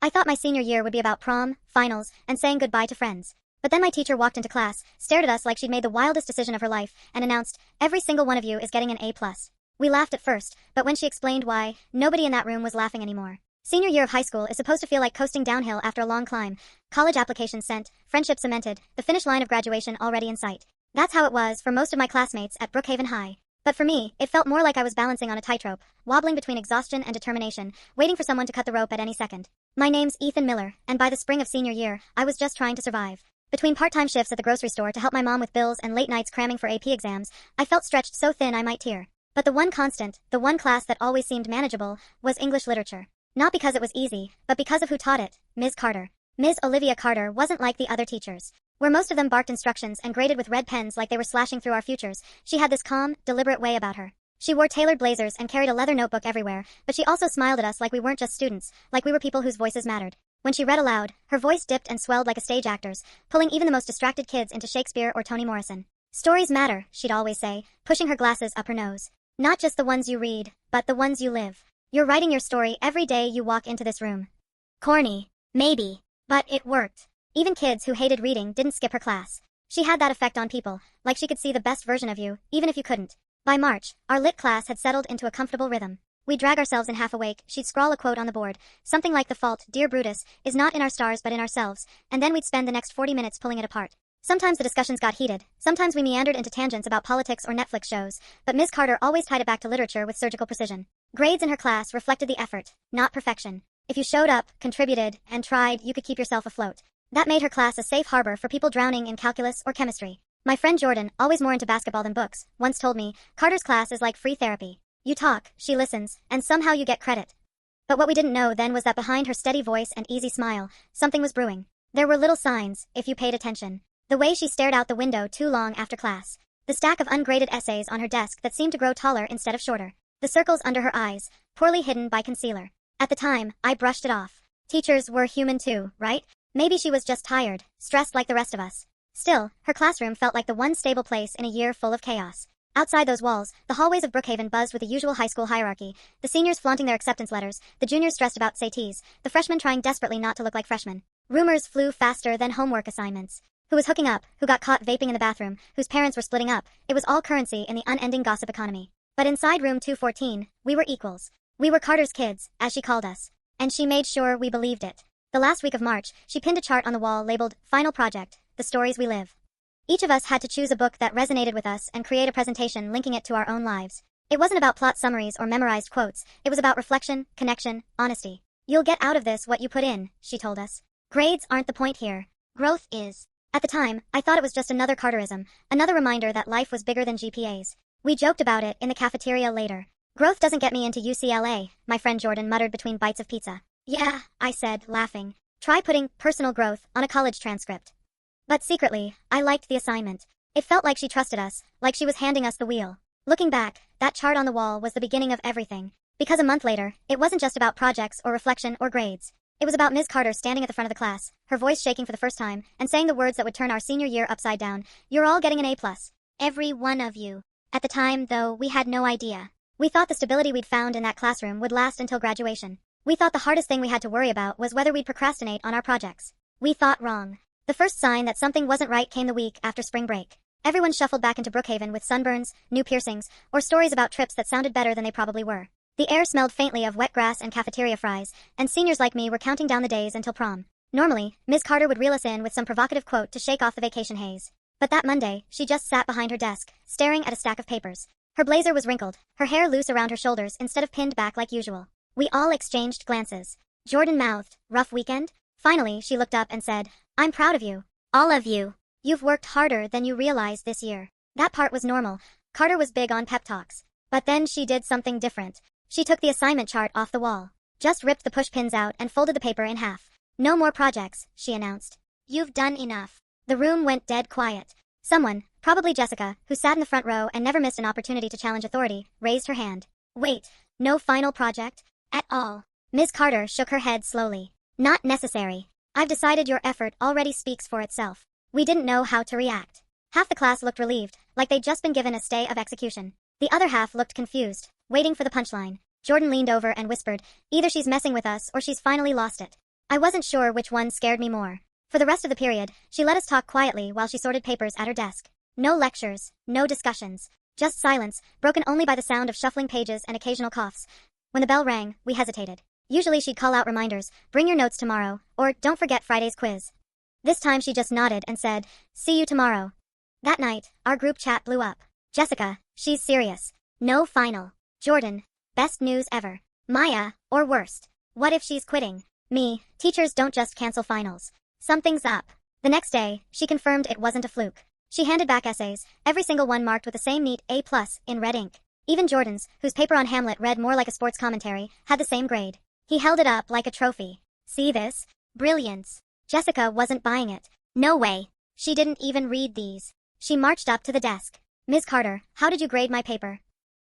I thought my senior year would be about prom, finals, and saying goodbye to friends. But then my teacher walked into class, stared at us like she'd made the wildest decision of her life, and announced, "Every single one of you is getting an A+." We laughed at first, but when she explained why, nobody in that room was laughing anymore. Senior year of high school is supposed to feel like coasting downhill after a long climb. College applications sent, friendships cemented, the finish line of graduation already in sight. That's how it was for most of my classmates at Brookhaven High. But for me, it felt more like I was balancing on a tightrope, wobbling between exhaustion and determination, waiting for someone to cut the rope at any second. My name's Ethan Miller, and by the spring of senior year, I was just trying to survive. Between part-time shifts at the grocery store to help my mom with bills and late nights cramming for AP exams, I felt stretched so thin I might tear. But the one constant, the one class that always seemed manageable, was English literature. Not because it was easy, but because of who taught it, Ms. Carter. Ms. Olivia Carter wasn't like the other teachers. Where most of them barked instructions and graded with red pens like they were slashing through our futures, she had this calm, deliberate way about her. She wore tailored blazers and carried a leather notebook everywhere, but she also smiled at us like we weren't just students, like we were people whose voices mattered. When she read aloud, her voice dipped and swelled like a stage actor's, pulling even the most distracted kids into Shakespeare or Toni Morrison. "Stories matter," she'd always say, pushing her glasses up her nose. "Not just the ones you read, but the ones you live. You're writing your story every day you walk into this room." Corny. Maybe. But it worked. Even kids who hated reading didn't skip her class. She had that effect on people, like she could see the best version of you, even if you couldn't. By March, our lit class had settled into a comfortable rhythm. We'd drag ourselves in half awake, she'd scrawl a quote on the board, something like "The fault, dear Brutus, is not in our stars but in ourselves," and then we'd spend the next 40 minutes pulling it apart. Sometimes the discussions got heated, sometimes we meandered into tangents about politics or Netflix shows, but Ms. Carter always tied it back to literature with surgical precision. Grades in her class reflected the effort, not perfection. If you showed up, contributed, and tried, you could keep yourself afloat. That made her class a safe harbor for people drowning in calculus or chemistry. My friend Jordan, always more into basketball than books, once told me, "Carter's class is like free therapy. You talk, she listens, and somehow you get credit." But what we didn't know then was that behind her steady voice and easy smile, something was brewing. There were little signs, if you paid attention. The way she stared out the window too long after class. The stack of ungraded essays on her desk that seemed to grow taller instead of shorter. The circles under her eyes, poorly hidden by concealer. At the time, I brushed it off. Teachers were human too, right? Maybe she was just tired, stressed like the rest of us. Still, her classroom felt like the one stable place in a year full of chaos. Outside those walls, the hallways of Brookhaven buzzed with the usual high school hierarchy, the seniors flaunting their acceptance letters, the juniors stressed about SATs, the freshmen trying desperately not to look like freshmen. Rumors flew faster than homework assignments. Who was hooking up, who got caught vaping in the bathroom, whose parents were splitting up, it was all currency in the unending gossip economy. But inside room 214, we were equals. We were Carter's kids, as she called us. And she made sure we believed it. The last week of March, she pinned a chart on the wall labeled, "Final Project, The Stories We Live." Each of us had to choose a book that resonated with us and create a presentation linking it to our own lives. It wasn't about plot summaries or memorized quotes, it was about reflection, connection, honesty. "You'll get out of this what you put in," she told us. "Grades aren't the point here. Growth is." At the time, I thought it was just another Carterism, another reminder that life was bigger than GPAs. We joked about it in the cafeteria later. "Growth doesn't get me into UCLA, my friend Jordan muttered between bites of pizza. "Yeah," I said, laughing. "Try putting personal growth on a college transcript." But secretly, I liked the assignment. It felt like she trusted us, like she was handing us the wheel. Looking back, that chart on the wall was the beginning of everything. Because a month later, it wasn't just about projects or reflection or grades. It was about Ms. Carter standing at the front of the class, her voice shaking for the first time, and saying the words that would turn our senior year upside down. "You're all getting an A+. Every one of you." At the time, though, we had no idea. We thought the stability we'd found in that classroom would last until graduation. We thought the hardest thing we had to worry about was whether we'd procrastinate on our projects. We thought wrong. The first sign that something wasn't right came the week after spring break. Everyone shuffled back into Brookhaven with sunburns, new piercings, or stories about trips that sounded better than they probably were. The air smelled faintly of wet grass and cafeteria fries, and seniors like me were counting down the days until prom. Normally, Ms. Carter would reel us in with some provocative quote to shake off the vacation haze. But that Monday, she just sat behind her desk, staring at a stack of papers. Her blazer was wrinkled, her hair loose around her shoulders instead of pinned back like usual. We all exchanged glances. Jordan mouthed, "Rough weekend?" Finally, she looked up and said, "I'm proud of you. All of you. You've worked harder than you realize this year." That part was normal. Carter was big on pep talks. But then she did something different. She took the assignment chart off the wall. Just ripped the push pins out and folded the paper in half. "No more projects," she announced. "You've done enough." The room went dead quiet. Someone, probably Jessica, who sat in the front row and never missed an opportunity to challenge authority, raised her hand. "Wait, no final project? At all?" Ms. Carter shook her head slowly. "Not necessary. I've decided your effort already speaks for itself." We didn't know how to react. Half the class looked relieved, like they'd just been given a stay of execution. The other half looked confused, waiting for the punchline. Jordan leaned over and whispered, "Either she's messing with us or she's finally lost it." I wasn't sure which one scared me more. For the rest of the period, she let us talk quietly while she sorted papers at her desk. No lectures, no discussions. Just silence, broken only by the sound of shuffling pages and occasional coughs. When the bell rang, we hesitated. Usually she'd call out reminders, bring your notes tomorrow, or don't forget Friday's quiz. This time she just nodded and said, see you tomorrow. That night, our group chat blew up. Jessica, she's serious. No final. Jordan, best news ever. Maya, or worst. What if she's quitting? Me, teachers don't just cancel finals. Something's up. The next day, she confirmed it wasn't a fluke. She handed back essays, every single one marked with the same neat A+ in red ink. Even Jordan's, whose paper on Hamlet read more like a sports commentary, had the same grade. He held it up like a trophy. See this? Brilliance. Jessica wasn't buying it. No way. She didn't even read these. She marched up to the desk. Ms. Carter, how did you grade my paper?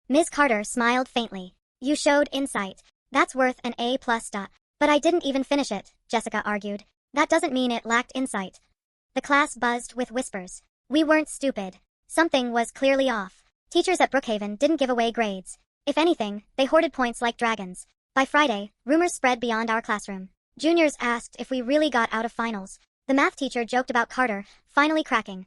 Ms. Carter smiled faintly. You showed insight. That's worth an A+. But I didn't even finish it, Jessica argued. That doesn't mean it lacked insight. The class buzzed with whispers. We weren't stupid. Something was clearly off. Teachers at Brookhaven didn't give away grades. If anything, they hoarded points like dragons. By Friday, rumors spread beyond our classroom. Juniors asked if we really got out of finals. The math teacher joked about Carter finally cracking.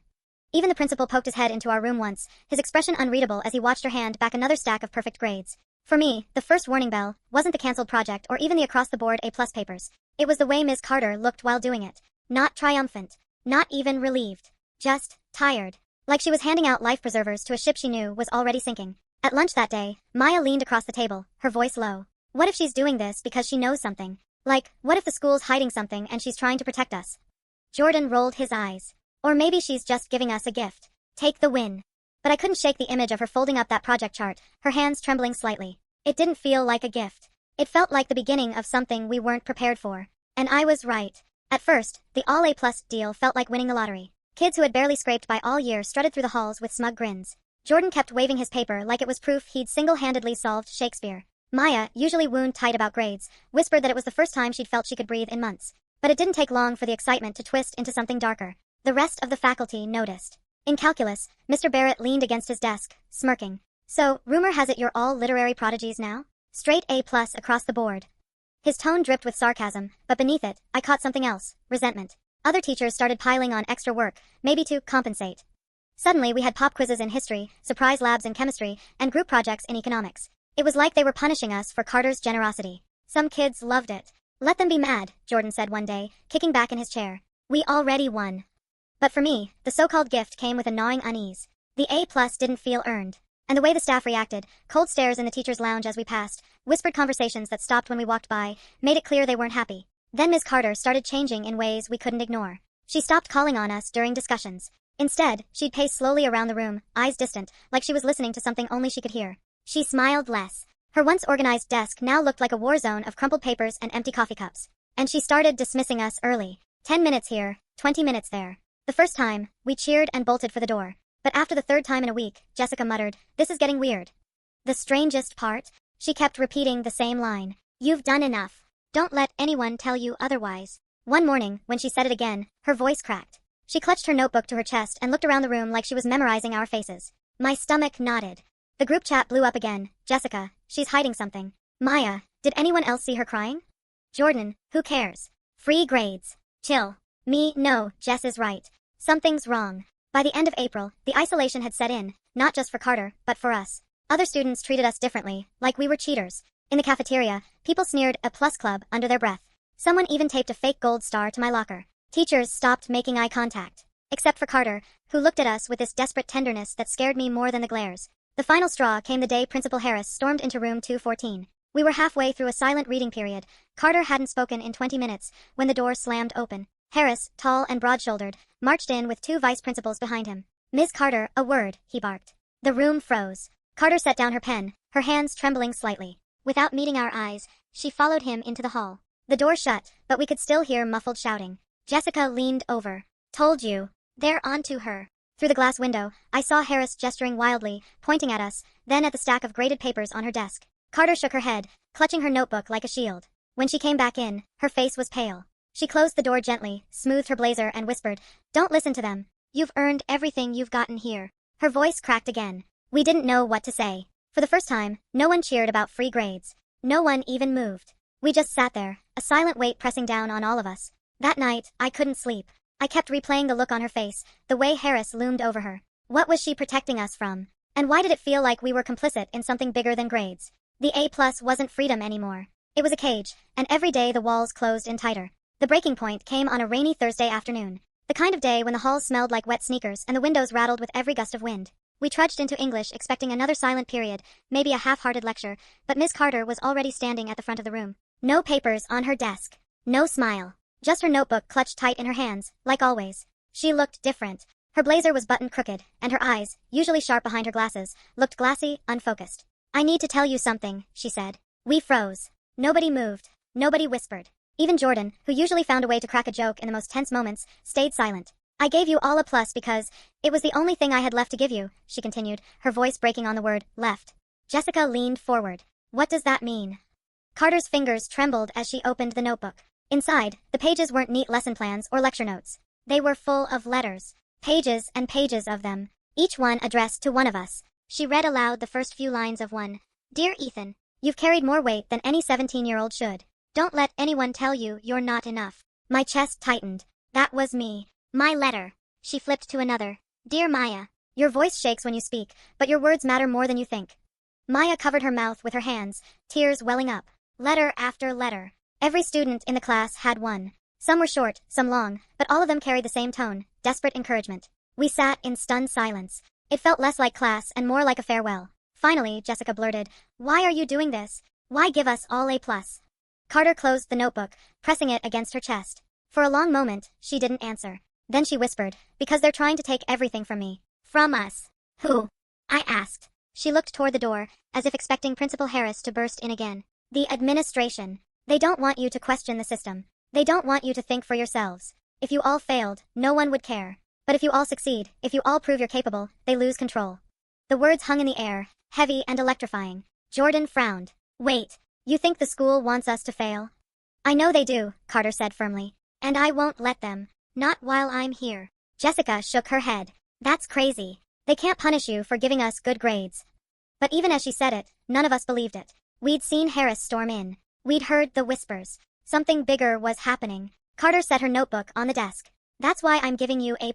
Even the principal poked his head into our room once, his expression unreadable as he watched her hand back another stack of perfect grades. For me, the first warning bell wasn't the canceled project or even the across-the-board A+ papers. It was the way Ms. Carter looked while doing it. Not triumphant. Not even relieved. Just tired. Like she was handing out life preservers to a ship she knew was already sinking. At lunch that day, Maya leaned across the table, her voice low. What if she's doing this because she knows something? Like, what if the school's hiding something and she's trying to protect us? Jordan rolled his eyes. Or maybe she's just giving us a gift. Take the win. But I couldn't shake the image of her folding up that project chart, her hands trembling slightly. It didn't feel like a gift. It felt like the beginning of something we weren't prepared for. And I was right. At first, the all A+ deal felt like winning the lottery. Kids who had barely scraped by all year strutted through the halls with smug grins. Jordan kept waving his paper like it was proof he'd single-handedly solved Shakespeare. Maya, usually wound-tight about grades, whispered that it was the first time she'd felt she could breathe in months. But it didn't take long for the excitement to twist into something darker. The rest of the faculty noticed. In calculus, Mr. Barrett leaned against his desk, smirking. So, rumor has it you're all literary prodigies now? Straight A+ across the board. His tone dripped with sarcasm, but beneath it, I caught something else, resentment. Other teachers started piling on extra work, maybe to compensate. Suddenly we had pop quizzes in history, surprise labs in chemistry, and group projects in economics. It was like they were punishing us for Carter's generosity. Some kids loved it. Let them be mad, Jordan said one day, kicking back in his chair. We already won. But for me, the so-called gift came with a gnawing unease. The A+ didn't feel earned. And the way the staff reacted, cold stares in the teacher's lounge as we passed, whispered conversations that stopped when we walked by, made it clear they weren't happy. Then Ms. Carter started changing in ways we couldn't ignore. She stopped calling on us during discussions. Instead, she'd pace slowly around the room, eyes distant, like she was listening to something only she could hear. She smiled less. Her once organized desk now looked like a war zone of crumpled papers and empty coffee cups. And she started dismissing us early. 10 minutes here, 20 minutes there. The first time, we cheered and bolted for the door. But after the third time in a week, Jessica muttered, this is getting weird. The strangest part? She kept repeating the same line. You've done enough. Don't let anyone tell you otherwise. One morning, when she said it again, her voice cracked. She clutched her notebook to her chest and looked around the room like she was memorizing our faces. My stomach knotted. The group chat blew up again. Jessica, she's hiding something. Maya, did anyone else see her crying? Jordan, who cares? Free grades. Chill. Me, no, Jess is right. Something's wrong. By the end of April, the isolation had set in, not just for Carter, but for us. Other students treated us differently, like we were cheaters. In the cafeteria, people sneered A+ club under their breath. Someone even taped a fake gold star to my locker. Teachers stopped making eye contact. Except for Carter, who looked at us with this desperate tenderness that scared me more than the glares. The final straw came the day Principal Harris stormed into room 214. We were halfway through a silent reading period. Carter hadn't spoken in 20 minutes, when the door slammed open. Harris, tall and broad-shouldered, marched in with two vice principals behind him. Ms. Carter, a word, he barked. The room froze. Carter set down her pen, her hands trembling slightly. Without meeting our eyes, she followed him into the hall. The door shut, but we could still hear muffled shouting. Jessica leaned over. Told you. They're onto her. Through the glass window, I saw Harris gesturing wildly, pointing at us, then at the stack of graded papers on her desk. Carter shook her head, clutching her notebook like a shield. When she came back in, her face was pale. She closed the door gently, smoothed her blazer and whispered, Don't listen to them. You've earned everything you've gotten here. Her voice cracked again. We didn't know what to say. For the first time, no one cheered about free grades. No one even moved. We just sat there, a a silent weight pressing down on all of us. That night, I couldn't sleep. I kept replaying the look on her face, the way Harris loomed over her. What was she protecting us from? And why did it feel like we were complicit in something bigger than grades? The A+ wasn't freedom anymore. It was a cage, and every day the walls closed in tighter. The breaking point came on a rainy Thursday afternoon. The kind of day when the halls smelled like wet sneakers and the windows rattled with every gust of wind. We trudged into English expecting another silent period, maybe a half-hearted lecture, but Miss Carter was already standing at the front of the room. No papers on her desk. No smile. Just her notebook clutched tight in her hands, like always. She looked different. Her blazer was buttoned crooked, and her eyes, usually sharp behind her glasses, looked glassy, unfocused. "I need to tell you something," she said. We froze. Nobody moved. Nobody whispered. Even Jordan, who usually found a way to crack a joke in the most tense moments, stayed silent. "I gave you all a + because it was the only thing I had left to give you," she continued, her voice breaking on the word left. Jessica leaned forward. "What does that mean?" Carter's fingers trembled as she opened the notebook. Inside, the pages weren't neat lesson plans or lecture notes. They were full of letters. Pages and pages of them. Each one addressed to one of us. She read aloud the first few lines of one. "Dear Ethan, you've carried more weight than any 17-year-old should. Don't let anyone tell you you're not enough." My chest tightened. That was me. My letter. She flipped to another. "Dear Maya, your voice shakes when you speak, but your words matter more than you think." Maya covered her mouth with her hands, tears welling up. Letter after letter. Every student in the class had one. Some were short, some long, but all of them carried the same tone, desperate encouragement. We sat in stunned silence. It felt less like class and more like a farewell. Finally, Jessica blurted, "Why are you doing this? Why give us all A+?" Carter closed the notebook, pressing it against her chest. For a long moment, she didn't answer. Then she whispered, "Because they're trying to take everything from me." "From us." "Who?" I asked. She looked toward the door, as if expecting Principal Harris to burst in again. "The administration. They don't want you to question the system. They don't want you to think for yourselves. If you all failed, no one would care. But if you all succeed, if you all prove you're capable, they lose control." The words hung in the air, heavy and electrifying. Jordan frowned. "Wait, you think the school wants us to fail?" "I know they do," Carter said firmly. "And I won't let them. Not while I'm here." Jessica shook her head. "That's crazy. They can't punish you for giving us good grades." But even as she said it, none of us believed it. We'd seen Harris storm in. We'd heard the whispers. Something bigger was happening. Carter set her notebook on the desk. "That's why I'm giving you A+.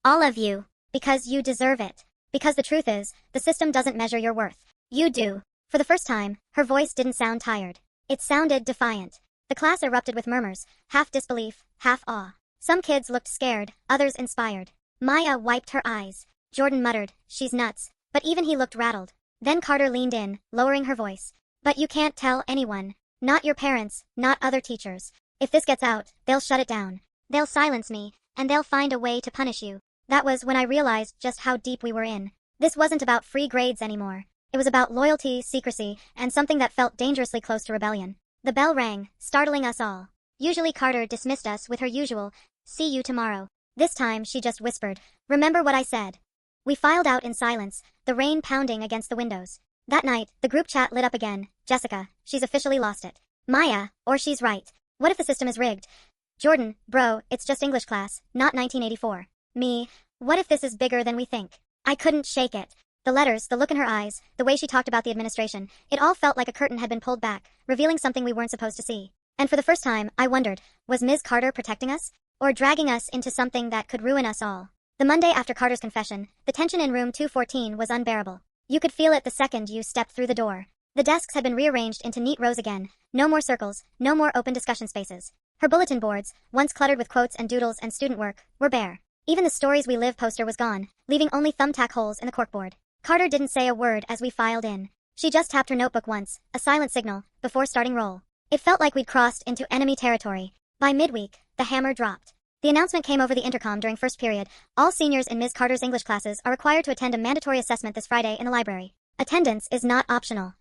All of you. Because you deserve it. Because the truth is, the system doesn't measure your worth. You do." For the first time, her voice didn't sound tired. It sounded defiant. The class erupted with murmurs, half disbelief, half awe. Some kids looked scared, others inspired. Maya wiped her eyes. Jordan muttered, "She's nuts." But even he looked rattled. Then Carter leaned in, lowering her voice. "But you can't tell anyone. Not your parents, not other teachers. If this gets out, they'll shut it down. They'll silence me, and they'll find a way to punish you." That was when I realized just how deep we were in. This wasn't about free grades anymore. It was about loyalty, secrecy, and something that felt dangerously close to rebellion. The bell rang, startling us all. Usually Carter dismissed us with her usual, "See you tomorrow." This time she just whispered, "Remember what I said." We filed out in silence, the rain pounding against the windows. That night, the group chat lit up again. "Jessica, she's officially lost it." "Maya, or she's right. What if the system is rigged?" "Jordan, bro, it's just English class, not 1984. Me, what if this is bigger than we think?" I couldn't shake it. The letters, the look in her eyes, the way she talked about the administration, it all felt like a curtain had been pulled back, revealing something we weren't supposed to see. And for the first time, I wondered, was Ms. Carter protecting us? Or dragging us into something that could ruin us all? The Monday after Carter's confession, the tension in room 214 was unbearable. You could feel it the second you stepped through the door. The desks had been rearranged into neat rows again. No more circles, no more open discussion spaces. Her bulletin boards, once cluttered with quotes and doodles and student work, were bare. Even the Stories We Live poster was gone, leaving only thumbtack holes in the corkboard. Carter didn't say a word as we filed in. She just tapped her notebook once, a silent signal, before starting roll. It felt like we'd crossed into enemy territory. By midweek, the hammer dropped. The announcement came over the intercom during first period. "All seniors in Ms. Carter's English classes are required to attend a mandatory assessment this Friday in the library. Attendance is not optional."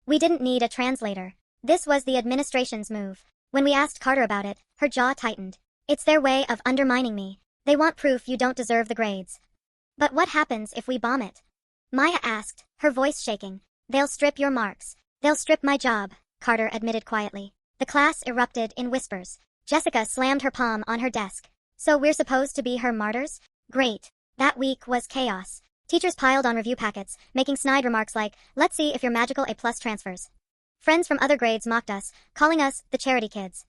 We didn't need a translator. This was the administration's move. When we asked Carter about it, her jaw tightened. "It's their way of undermining me. They want proof you don't deserve the grades." "But what happens if we bomb it?" Maya asked, her voice shaking. "They'll strip your marks. They'll strip my job," Carter admitted quietly. The class erupted in whispers. Jessica slammed her palm on her desk. "So we're supposed to be her martyrs? Great." That week was chaos. Teachers piled on review packets, making snide remarks like, "Let's see if your magical A+ transfers." Friends from other grades mocked us, calling us the charity kids.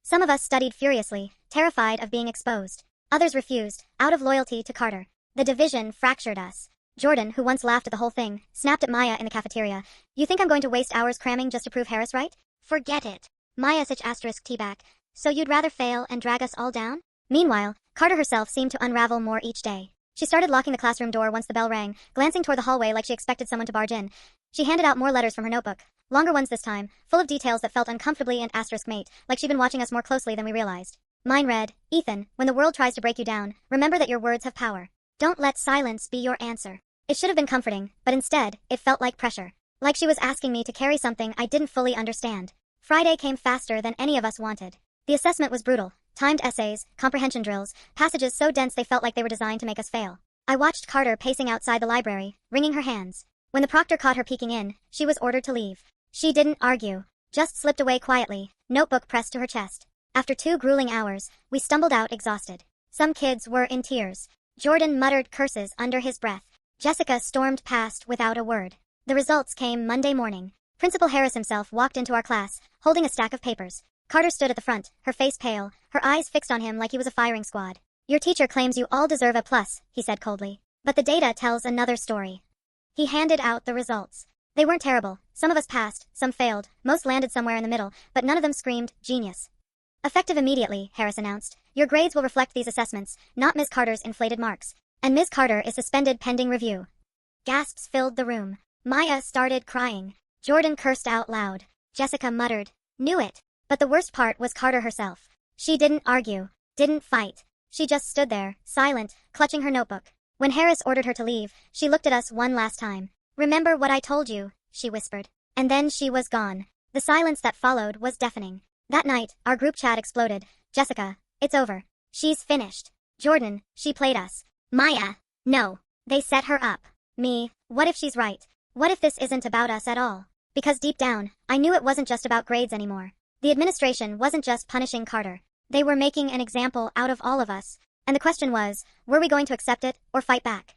Some of us studied furiously, terrified of being exposed. Others refused, out of loyalty to Carter. The division fractured us. Jordan, who once laughed at the whole thing, snapped at Maya in the cafeteria. You think I'm going to waste hours cramming just to prove Harris right? Forget it. Maya such asterisk T-back. So you'd rather fail and drag us all down? Meanwhile, Carter herself seemed to unravel more each day. She started locking the classroom door once the bell rang, glancing toward the hallway like she expected someone to barge in. She handed out more letters from her notebook, longer ones this time, full of details that felt uncomfortably and asterisk mate, like she'd been watching us more closely than we realized. Mine read, Ethan, when the world tries to break you down, remember that your words have power. Don't let silence be your answer. It should have been comforting, but instead, it felt like pressure. Like she was asking me to carry something I didn't fully understand. Friday came faster than any of us wanted. The assessment was brutal. Timed essays, comprehension drills, passages so dense they felt like they were designed to make us fail. I watched Carter pacing outside the library, wringing her hands. When the proctor caught her peeking in, she was ordered to leave. She didn't argue, just slipped away quietly, notebook pressed to her chest. After 2 grueling hours, we stumbled out exhausted. Some kids were in tears. Jordan muttered curses under his breath. Jessica stormed past without a word. The results came Monday morning. Principal Harris himself walked into our class, holding a stack of papers. Carter stood at the front, her face pale, her eyes fixed on him like he was a firing squad. Your teacher claims you all deserve a plus, he said coldly. But the data tells another story. He handed out the results. They weren't terrible. Some of us passed, some failed, most landed somewhere in the middle, but none of them screamed, genius. Effective immediately, Harris announced. Your grades will reflect these assessments, not Ms. Carter's inflated marks. And Ms. Carter is suspended pending review. Gasps filled the room. Maya started crying. Jordan cursed out loud. Jessica muttered, knew it. But the worst part was Carter herself. She didn't argue, didn't fight. She just stood there, silent, clutching her notebook. When Harris ordered her to leave, she looked at us one last time. Remember what I told you, she whispered. And then she was gone. The silence that followed was deafening. That night, our group chat exploded. Jessica, it's over. She's finished. Jordan, she played us. Maya, no. They set her up. Me, what if she's right? What if this isn't about us at all? Because deep down, I knew it wasn't just about grades anymore. The administration wasn't just punishing Carter. They were making an example out of all of us. And the question was, were we going to accept it or fight back?